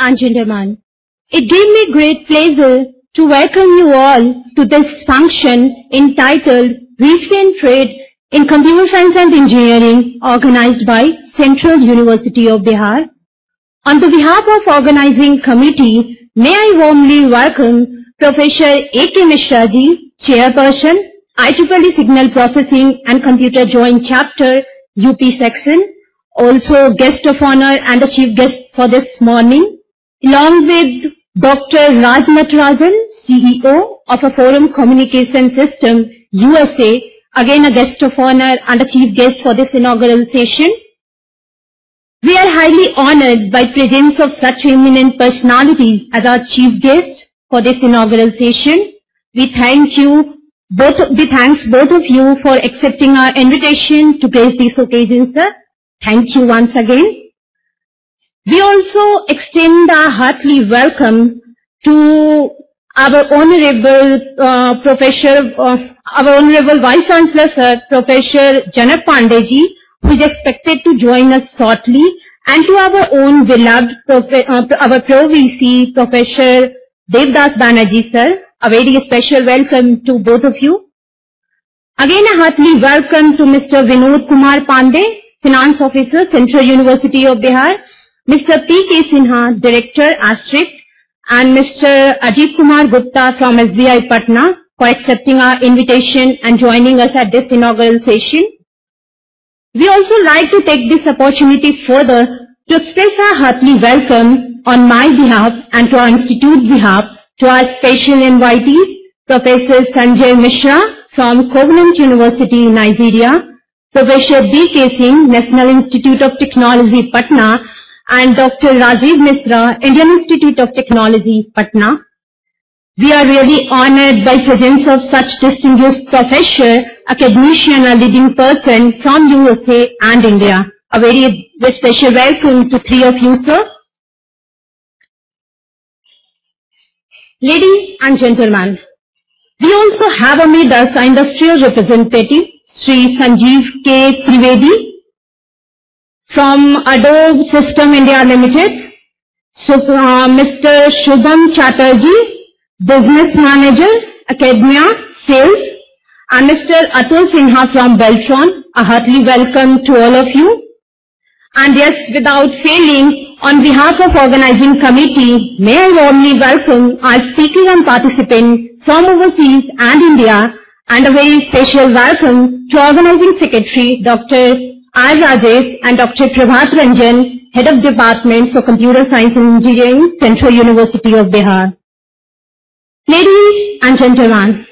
and gentlemen, it gave me great pleasure to welcome you all to this function entitled Restraint Trade in Computer Science and Engineering, organized by Central University of Bihar. On the behalf of organizing committee, may I warmly welcome Professor A.K. Mishra ji, Chairperson, IEEE Signal Processing and Computer Joint Chapter, UP Section, also guest of honor and the chief guest for this morning, along with Dr. Raj Natarajan, CEO of a Forum Communication System, USA, again a guest of honor and a chief guest for this inaugural session. We are highly honored by presence of such eminent personalities as our chief guest for this inaugural session. We thanks both of you for accepting our invitation to grace this occasion, sir. Thank you once again. We also extend our heartily welcome to our honorable Vice Chancellor, sir, Professor Janak Pandey ji, who is expected to join us shortly, and to our own beloved our Pro-VC, Professor Devdas Banerjee, sir. A very special welcome to both of you. Again, a heartily welcome to Mr. Vinod Kumar Pandey, Finance Officer, Central University of Bihar, Mr. P.K. Sinha, Director, Astrict, and Mr. Ajit Kumar Gupta from SBI Patna for accepting our invitation and joining us at this inaugural session. We also like to take this opportunity further to express our heartily welcome on my behalf and to our institute behalf to our special invitees, Professor Sanjay Mishra from Covenant University, Nigeria, Professor B.K. Singh, National Institute of Technology, Patna, and Dr. Rajiv Misra, Indian Institute of Technology, Patna. We are really honored by presence of such distinguished professor, academician, a leading person from USA and India. A very special welcome to three of you, sir. Ladies and gentlemen, we also have amid us our industrial representative, Sri Sanjeev K. Trivedi from Adobe System India Limited, Mr. Shubham Chatterjee, Business Manager, Academia, Sales, and Mr. Atul Sinha from Beltron. A heartily welcome to all of you. And yes, without failing, on behalf of organizing committee, may I warmly welcome our speaker and participant from overseas and India, and a very special welcome to organizing secretary, Dr. R. Rajesh and Dr. Prabhat Ranjan, Head of Department for Computer Science and Engineering, Central University of Bihar. Ladies and gentlemen,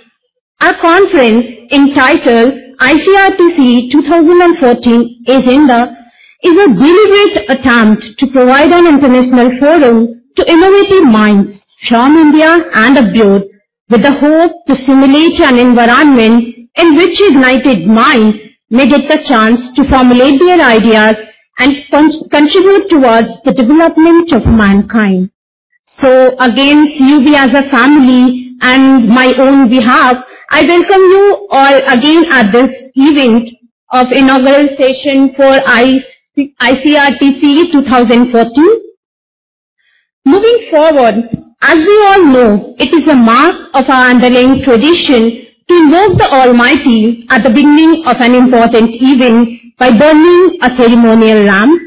our conference entitled ICRTC 2014 Agenda is a deliberate attempt to provide an international forum to innovative minds from India and abroad with the hope to simulate an environment in which ignited mind may get the chance to formulate their ideas and contribute towards the development of mankind. So again, CUB as a family and my own behalf, I welcome you all again at this event of inaugural session for ICRTC 2014. Moving forward, as we all know, it is a mark of our underlying tradition to invoke the Almighty at the beginning of an important event by burning a ceremonial lamp.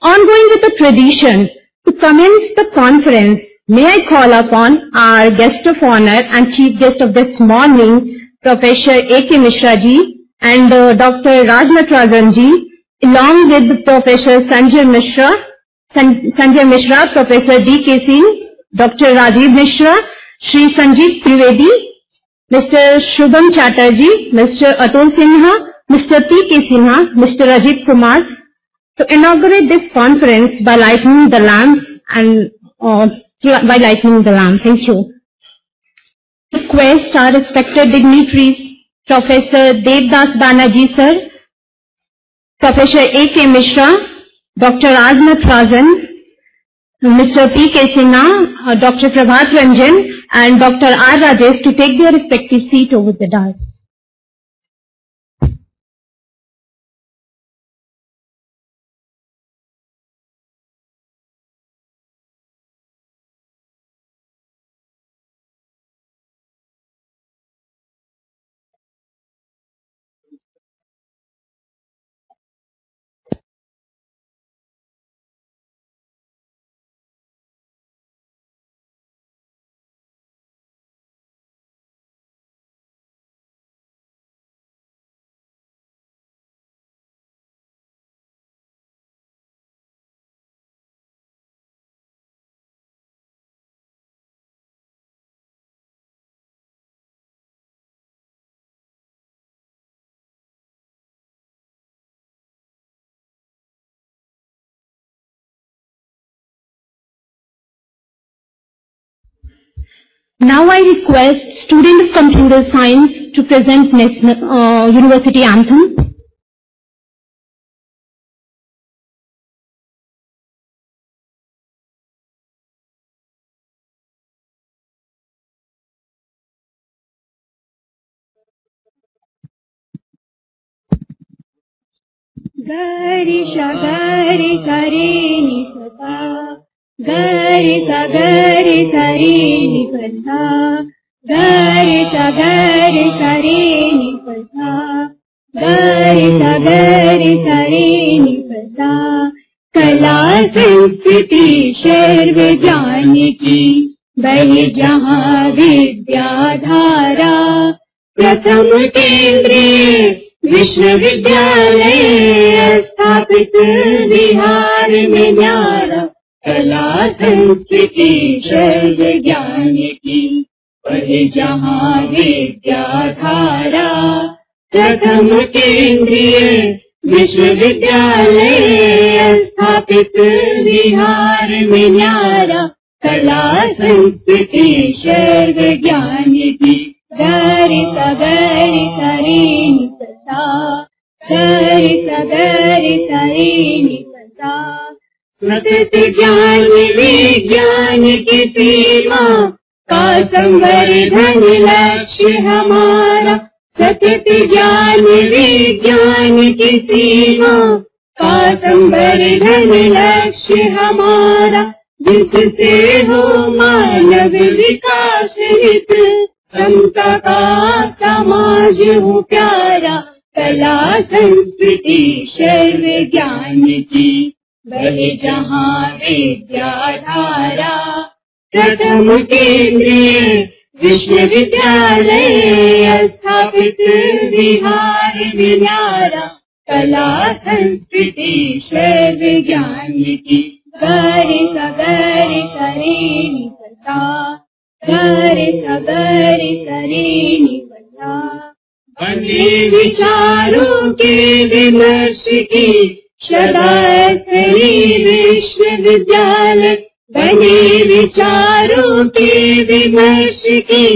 Ongoing with the tradition, to commence the conference, may I call upon our guest of honor and chief guest of this morning, Professor A.K. Mishra ji and Dr. Raj Natarajan ji, along with Professor Sanjay Mishra, Professor D.K. Singh, Dr. Rajiv Mishra, Sri Sanjeev Trivedi, Mr. Shubham Chatterjee, Mr. Atul Sinha, Mr. P.K. Sinha, Mr. Ajit Kumar, to inaugurate this conference by lighting the lamp Thank you. Request our respected dignitaries, Professor Devdas Banerjee, sir, Professor A.K. Mishra, Dr. Raj Natarajan, Mr. P.K. Sinha, Dr. Prabhat Ranjan, and Dr. R. Rajesh to take their respective seat over the dais. Now I request student of computer science to present university anthem. Gari sha gari sari ni sa, gari sa ri ni sa, gari sa ri ni sa, gari sa ri ni sa. कला संस्कृति शेर विज्ञान की बहे जहाँ विद्याधारा, प्रथम केंद्रीय विश्वविद्यालय स्थापित बिहार में न्यारा। कला संस्कृति शेर विज्ञान की बहे जहाँ विद्याधारा, प्रथम केंद्रीय विश्वविद्यालय स्थापित बिहार में न्यारा। कला संस्कृति शेर विज्ञान की गरि सरी नि सा, गरि सरी नि सा। सतत ज्ञान विज्ञान की सीमा का संवर्धन लक्ष्य हमारा। सतत ज्ञान विज्ञान की सीमा का संवर्धन लक्ष्य हमारा। जिससे हो मानव विकास हित, समता का समाज हो प्यारा। कला संस्कृति शेर विज्ञान की बहे जहाँ विद्याधारा, प्रथम केंद्रीय विश्वविद्यालय स्थापित बिहार में न्यारा। कला संस्कृति शेर विज्ञान की गरि सरी नि सा, गरि सरी नि सा। बने विचारों के विमर्श की सदास्थली विश्वविद्यालय। बने विचारों के विमर्श की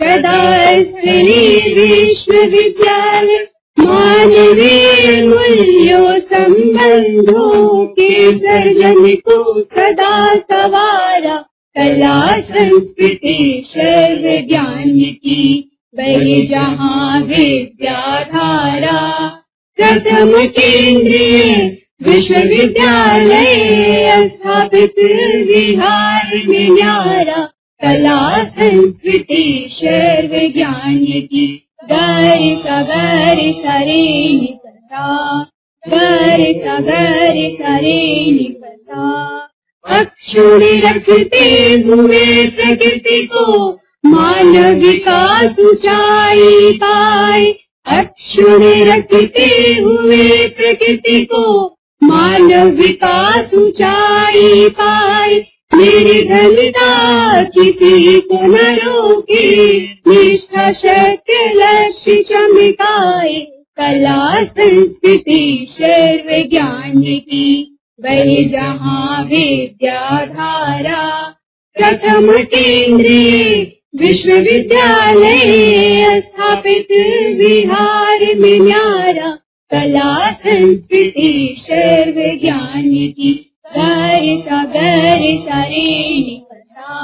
सदास्थली विश्वविद्यालय। मानवीय मूल्यों संबंधों के सर्जन को सदा सवारा। कला संस्कृति शेर विज्ञान की बहे जहाँ विद्याधारा, प्रथम केंद्रीय विश्वविद्यालय स्थापित बिहार में न्यारा। कला संस्कृति शेर विज्ञान की गरि सरी नि सा, गरि सरी नि सा। अक्षुण्ण रखते हुए प्रकृति को मानव विकास ऊंचाई पाए। अक्षुण्ण रखते हुए प्रकृति को मानव विकास ऊंचाई पाए। निर्धनता किसी को न रोके, निष्ठा सत्य लक्ष्य चमकाए। कला संस्कृति शेर विज्ञान की बहे जहाँ विद्याधारा, प्रथम केंद्रीय विश्वविद्यालय स्थापित बिहार में न्यारा। कला संस्कृति शेर विज्ञान की गरि सरी नि सा,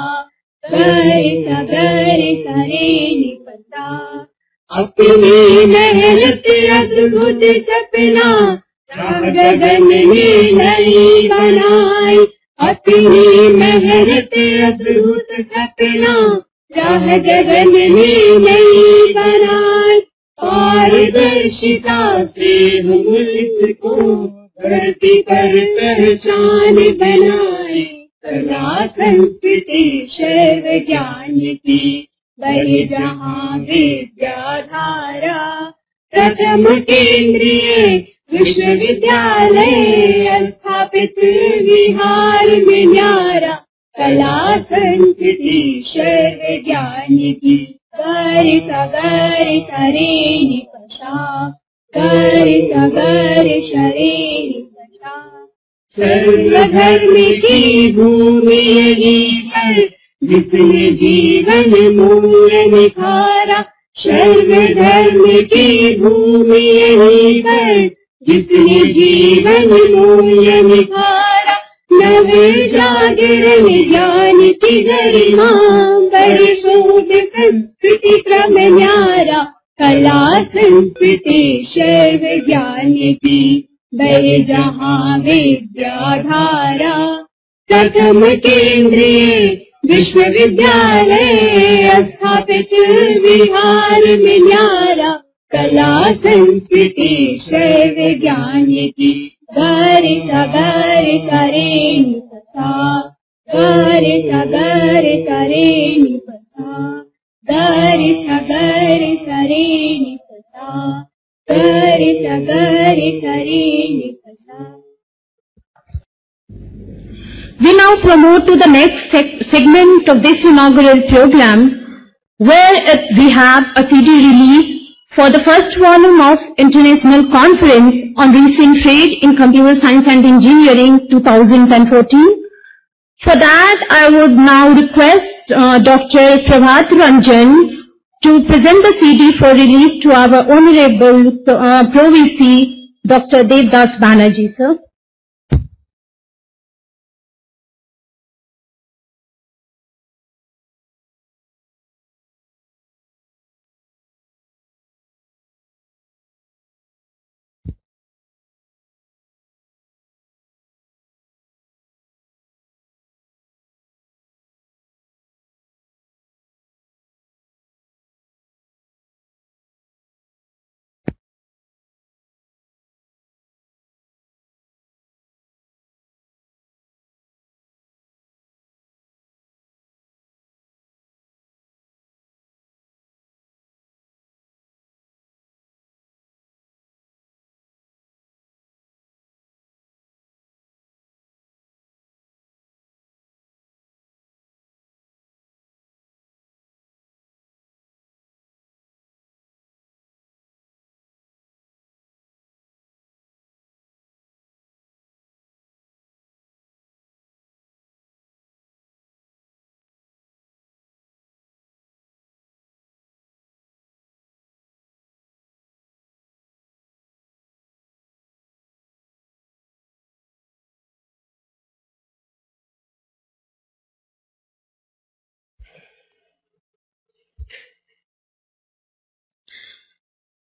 गरि सरी नि सा। अपनी मेहनत अद्भुत सपना गगन में नहीं बनाए। अपनी मेहनत अद्भुत सपना राह गगन में नहीं बनाए। पारदर्शिता से मुल्क को धरती पर पहचान बनाए। कला संस्कृति शेर विज्ञान की बहे जहाँ विद्याधारा, प्रथम केंद्रीय विश्वविद्यालय स्थापित बिहार में न्यारा। कला संस्कृति शेर विज्ञान की गरि सरी नि सा, गरि सरी नि सा। सर्वधर्म की भूमि यहीं पर जिसने जीवन मूल्य निखारा, शर्म धर्म की भूमि यहीं पर, जिसने जीवन मूल्य निखारा, नव जागरण ज्ञान की गरिमा, परिशोध संस्कृति क्रम न्यारा, कला संस्कृति सर्व ज्ञान की बह जहाँ विद्याधारा। प्रथम केंद्रीय विश्वविद्यालय स्थापित बिहार में न्यारा, कला संस्कृति सर्व ज्ञान की गरिता गरिता Renu पसा, गरिता गरिता Renu पसा, गरिता गरिता Renu पसा, गरिता गरिता Renu पसा। We now promote to the next segment of this inaugural program, where we have a CD release for the first volume of International Conference on Recent Trade in Computer Science and Engineering 2014. For that, I would now request Dr. Prabhat Ranjan to present the CD for release to our Honorable Pro VC, Dr. Devdas Banerjee, sir.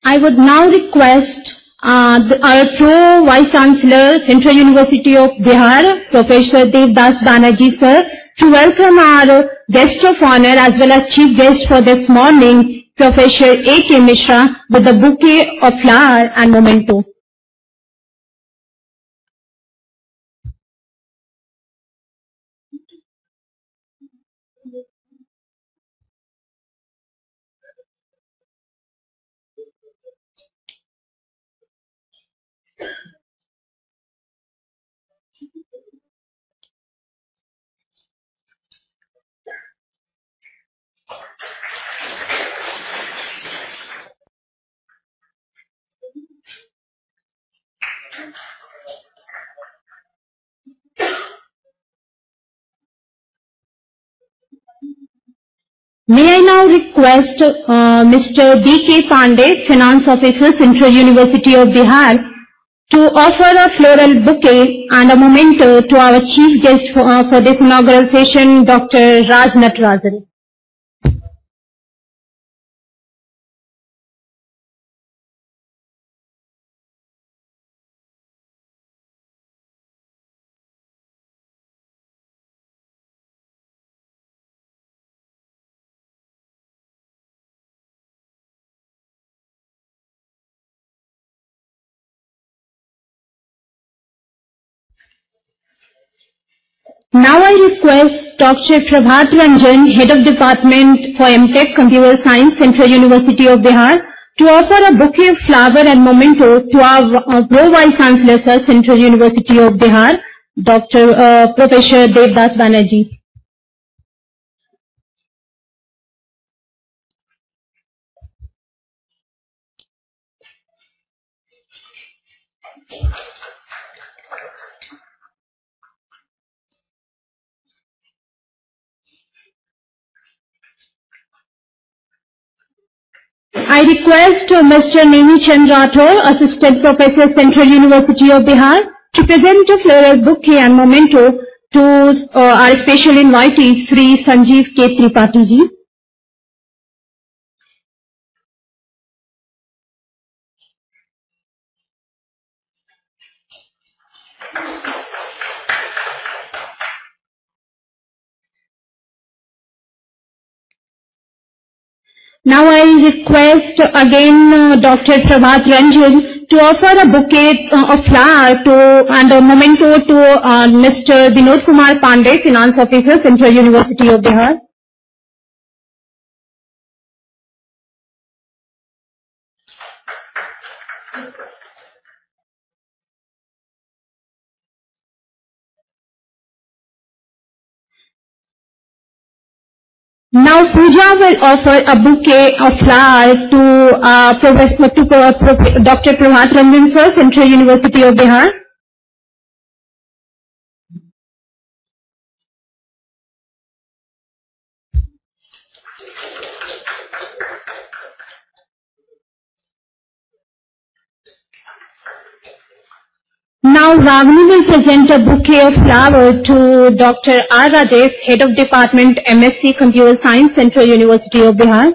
I would now request our Pro Vice Chancellor, Central University of Bihar, Professor Devdas Banerjee, sir, to welcome our guest of honor as well as chief guest for this morning, Professor A.K. Mishra, with a bouquet of flower and memento. May I now request Mr. B.K. Pandey, Finance Officer, Central University of Bihar, to offer a floral bouquet and a memento to our chief guest for this inaugural session, Dr. Raj Natarajan. Now I request Dr. Prabhat Ranjan, Head of Department for MTech Computer Science, Central University of Bihar, to offer a bouquet of flower and memento to our Pro Vice Chancellor, Sir, Central University of Bihar, Dr. Professor Devdas Banerjee. I request Mr. Nemi Chand Rathore, Assistant Professor, Central University of Bihar, to present a floral bouquet and memento to our special invitee, Sri Sanjeev K. Tripathi ji. Now I request again Dr. Prabhat Ranjan to offer a bouquet of flower and a memento to Mr. Vinod Kumar Pandey, Finance Officer, Central University of Bihar. Now Pooja will offer a bouquet of flowers to Dr. Prabhat Ranjan sir, Central University of Bihar. Now Ragini will present a bouquet of flowers to Dr. R. Rajesh, Head of Department MSc Computer Science, Central University of Bihar.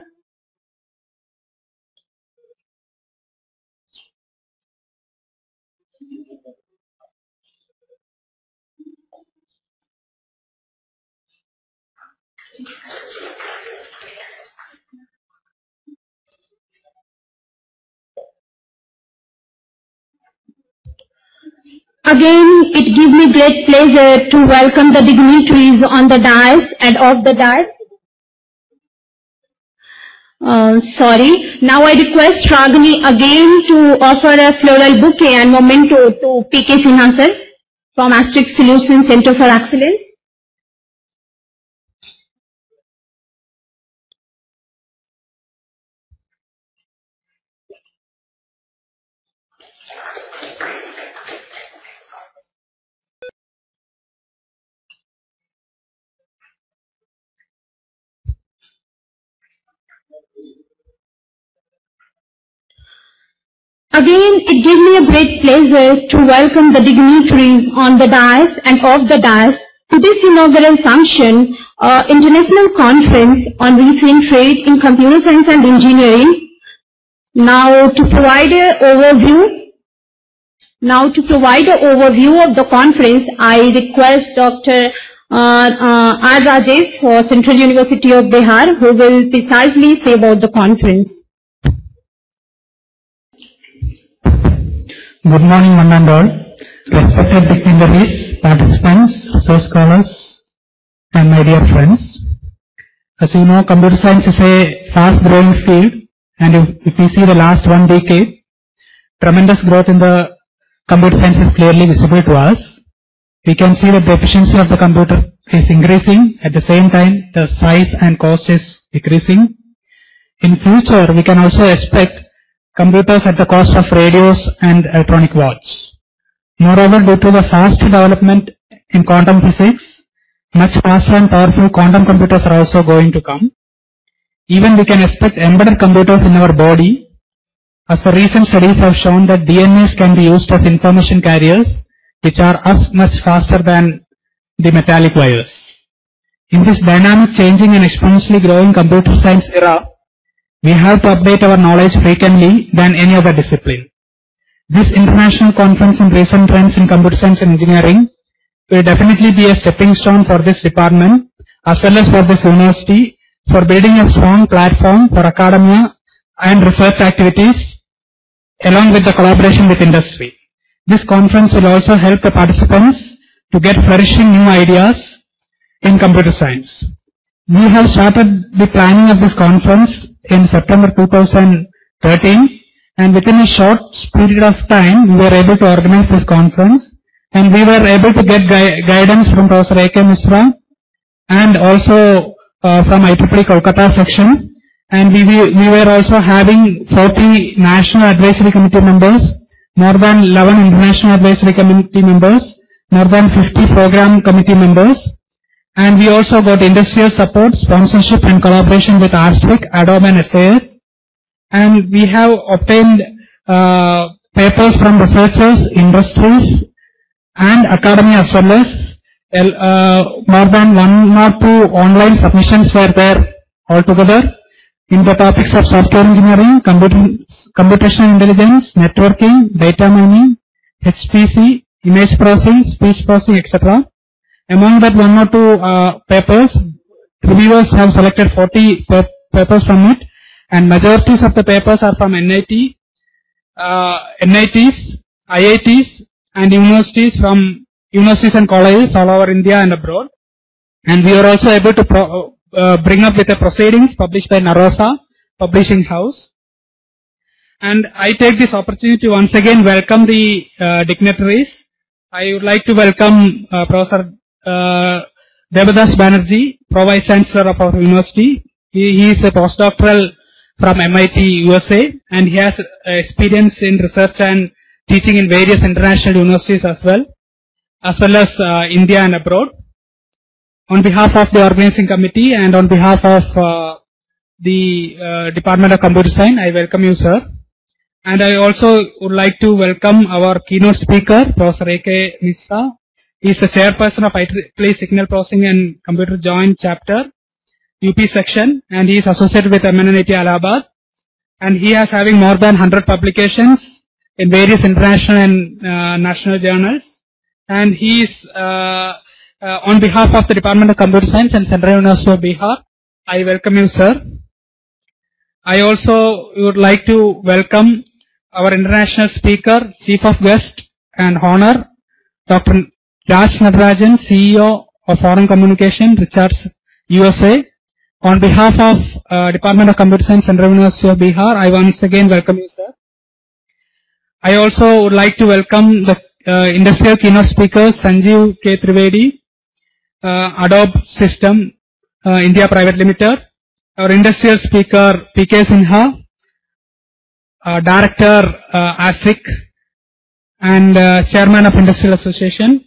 Again, it gives me great pleasure to welcome the dignitaries on the dais and off the dais. Now I request Ragini again to offer a floral bouquet and memento to P.K. Sinha sir from Asterisk Solutions Center for Excellence. Again, it gives me a great pleasure to welcome the dignitaries on the dais and off the dais to this inaugural function, International Conference on Recent Trade in Computer Science and Engineering. Now to provide an overview of the conference, I request Dr. R. Rajesh for Central University of Bihar, who will precisely say about the conference. Good morning, one and all. Respected dignitaries, participants, research scholars, and my dear friends. As you know, computer science is a fast-growing field, and if we see the last 1 decade, tremendous growth in the computer science is clearly visible to us. We can see that the efficiency of the computer is increasing. At the same time, the size and cost is decreasing. In future, we can also expect computers at the cost of radios and electronic watch. Moreover, due to the fast development in quantum physics, much faster and powerful quantum computers are also going to come. Even we can expect embedded computers in our body, as the recent studies have shown that DNAs can be used as information carriers, which are much faster than the metallic wires. In this dynamic, changing and exponentially growing computer science era, we have to update our knowledge frequently than any other discipline. This international conference on recent trends in computer science and engineering will definitely be a stepping stone for this department as well as for this university for building a strong platform for academia and research activities along with the collaboration with industry. This conference will also help the participants to get flourishing new ideas in computer science. We have started the planning of this conference in September 2013, and within a short period of time we were able to organize this conference, and we were able to get guidance from Professor A.K. Misra and also from IEEE Kolkata section, and we were also having 40 National Advisory Committee members, more than 11 International Advisory Committee members, more than 50 Program Committee members. And we also got industrial support, sponsorship and collaboration with Arstric, Adobe and SAS. and we have obtained papers from researchers, industries, and academy as well as more than 1 or 2 online submissions were there altogether in the topics of software engineering, computational intelligence, networking, data mining, HPC, image processing, speech processing, etc. Among that 1 or 2 papers, reviewers have selected 40 papers from it, and majorities of the papers are from NITs, IITs, and universities and colleges all over India and abroad. And we are also able to bring up with the proceedings published by Narosa Publishing House. And I take this opportunity to once again welcome the dignitaries. I would like to welcome Professor Debadas Banerjee, Pro-Vice Chancellor of our university. He is a postdoctoral from MIT, USA, and he has experience in research and teaching in various international universities as well as India and abroad. On behalf of the organizing committee and on behalf of the Department of Computer Science, I welcome you, sir. And I also would like to welcome our keynote speaker, Professor A.K. Mishra. He is the chairperson of IEEE Signal Processing and Computer Joint Chapter, UP section, and he is associated with MNIT Allahabad. And he is having more than 100 publications in various international and national journals. And he is, on behalf of the Department of Computer Science and Central University of Bihar, I welcome you, sir. I also would like to welcome our international speaker, Chief of Guest and Honor, Dr. Raj Natarajan, CEO of Foreign Communication, Richards, USA. On behalf of Department of Computer Science, Central University of Bihar, I once again welcome you, sir. I also would like to welcome the industrial keynote speakers, Sanjeev K. Trivedi, Adobe System India Private Limited, our industrial speaker, P.K. Sinha, Director ASIC, and Chairman of Industrial Association.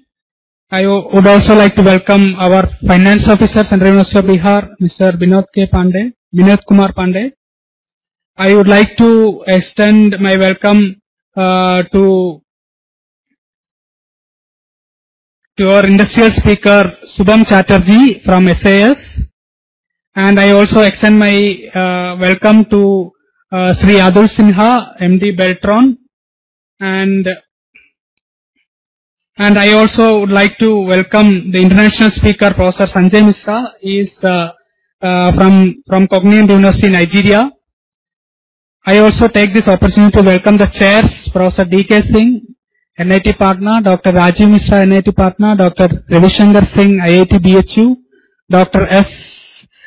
I would also like to welcome our Finance Officer, Central University of Bihar, Mr. Binod Kumar Pandey. I would like to extend my welcome to our industrial speaker, Subham Chatterjee from SAS. And I also extend my welcome to Sri Adul Sinha, MD Beltron. And I also would like to welcome the international speaker, Professor Sanjay Mishra. He is from Cognizant University, Nigeria. I also take this opportunity to welcome the chairs, Professor D.K. Singh, NIT Patna, Dr. Rajiv Mishra, NIT Patna, Dr. Ravishankar Singh, IIT BHU, Dr.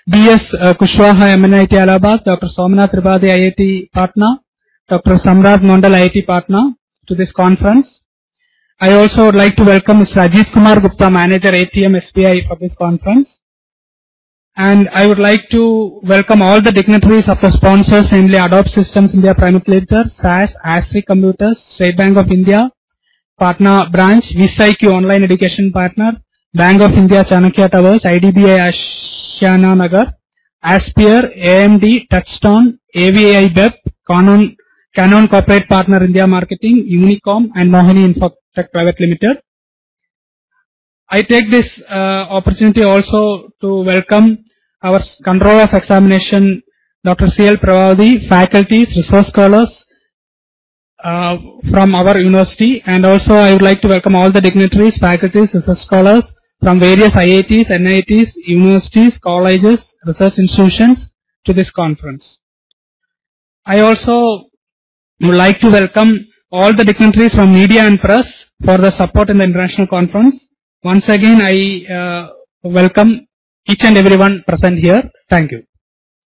B.S. Kushwaha, MNIT Allahabad, Dr. Somnath Tribadi, IIT Patna, Dr. Samrat Mondal, IIT Patna, to this conference. I also would like to welcome Mr. Ajit Kumar Gupta, Manager ATM SBI, for this conference. And I would like to welcome all the dignitaries of the sponsors, namely Adobe Systems India Private Limited, SAS, ASRI Computers, State Bank of India, Patna Branch, VisIQ Online Education Partner, Bank of India Chanakya Towers, IDBI Ashiana Nagar, Aspire, AMD, Touchstone, AVI Web, Canon Corporate Partner India Marketing, Unicom, and Mohini Infotech Private Limited. I take this opportunity also to welcome our Controller of Examination, Dr. C.L. Pravadi, faculties, resource scholars from our university, and also I would like to welcome all the dignitaries, faculties, research scholars from various IITs, NITs, universities, colleges, research institutions to this conference. I also would like to welcome all the dignitaries from media and press for the support in the international conference. Once again, I welcome each and everyone present here. Thank you.